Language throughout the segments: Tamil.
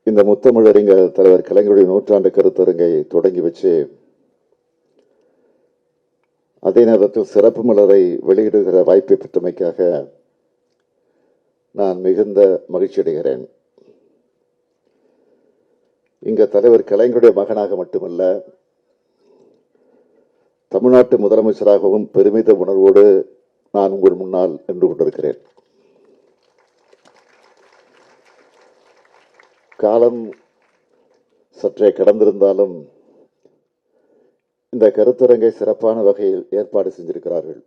இந்த முத்தமிழறிஞர் தலைவர் கலைஞருடைய நூற்றாண்டு கருத்தரங்கை தொடங்கி வச்சு அதே நேரத்தில் சிறப்பு மலரை வெளியிடுகிற வாய்ப்பை பெற்றமைக்காக நான் மிகுந்த மகிழ்ச்சி அடைகிறேன். இங்க தலைவர் கலைஞருடைய மகனாக மட்டுமல்ல, தமிழ்நாட்டு முதலமைச்சராகவும் பெருமித உணர்வோடு நான் உங்கள் முன்னால் நின்று கொண்டிருக்கிறேன். காலம் சற்றே கடந்திருந்தாலும் இந்த கருத்தரங்கை சிறப்பான வகையில் ஏற்பாடு செஞ்சிருக்கிறார்கள்.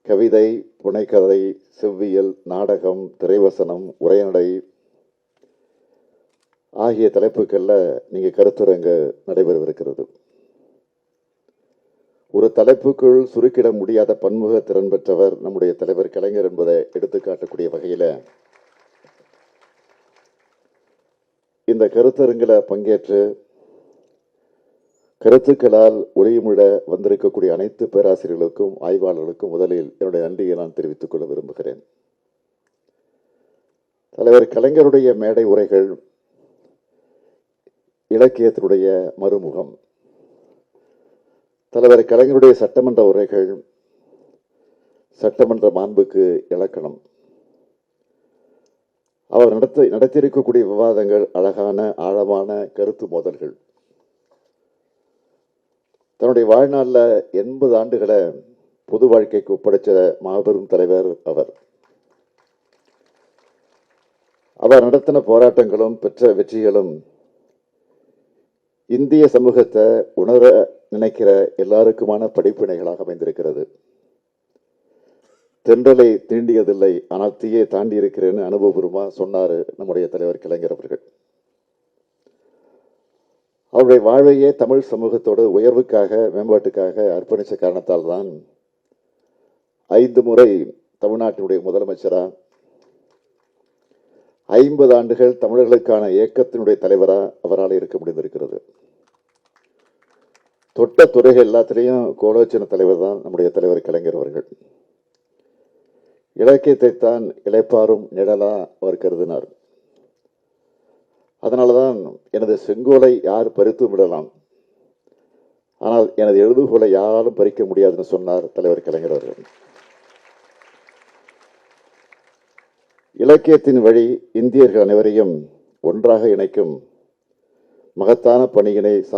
கவிதை, புனைக்கதை, செவ்வியல், நாடகம், திரைவசனம், உரைநடை ஆகிய தலைப்புகள்ல நீங்க கருத்தரங்கு நடைபெறவிருக்கிறது. ஒரு தலைப்புக்குள் சுருக்கிட முடியாத பன்முக திறன் பெற்றவர் நம்முடைய தலைவர் கலைஞர் என்பதை எடுத்துக்காட்டக்கூடிய வகையில இந்த கருத்தரங்கில பங்கேற்று கருத்துக்களால் ஒளியுமிட வந்திருக்கக்கூடிய அனைத்து பேராசிரியர்களுக்கும் ஆய்வாளர்களுக்கும் முதலில் என்னுடைய நன்றியை நான் தெரிவித்துக் கொள்ள விரும்புகிறேன். தலைவர் கலைஞருடைய மேடை உரைகள் இலக்கியத்தினுடைய மறுமுகம். தலைவர் கலைஞருடைய சட்டமன்ற உரைகள் சட்டமன்ற மாண்புக்கு இலக்கணம். அவர் நடத்தியிருக்கக்கூடிய விவாதங்கள் அழகான ஆழமான கருத்து மோதல்கள். தன்னுடைய வாழ்நாளில் 80 ஆண்டுகளை பொது வாழ்க்கைக்கு ஒப்படைச்ச மாபெரும் தலைவர் அவர். அவர் நடத்தின போராட்டங்களும் பெற்ற வெற்றிகளும் இந்திய சமூகத்தை உணர நினைக்கிற எல்லாருக்குமான படிப்பினைகளாக அமைந்திருக்கிறது. தென்றலை தீண்டியதில்லை, ஆனால் தீயை தாண்டி இருக்கிறேன்னு அனுபவபூர்வமா சொன்னாரு நம்முடைய தலைவர் கலைஞர் அவர்கள். அவருடைய வாழ்வையே தமிழ் சமூகத்தோட உயர்வுக்காக மேம்பாட்டுக்காக அர்ப்பணிச்ச காரணத்தால் தான் 5 முறை தமிழ்நாட்டினுடைய முதலமைச்சரா, 50 ஆண்டுகள் தமிழர்களுக்கான இயக்கத்தினுடைய தலைவரா அவரால் இருக்க முடிந்திருக்கிறது. தொட்ட துறைகள் எல்லாத்திலையும் கோலோச்சின தலைவர் தான் நம்முடைய தலைவர் கலைஞர் அவர்கள். இலக்கியத்தை தான் இளைப்பாறும் நிழலா அவர் கருதினார். அதனாலதான் எனது செங்கோலை யார் பறித்து விடலாம், ஆனால் எனது எழுதுகோலை யாரும் பறிக்க முடியாதுன்னு சொன்னார் தலைவர் கலைஞர் அவர்கள். இலக்கியத்தின் வழி இந்தியர்கள் அனைவரையும் ஒன்றாக இணைக்கும் மகத்தான பணியினை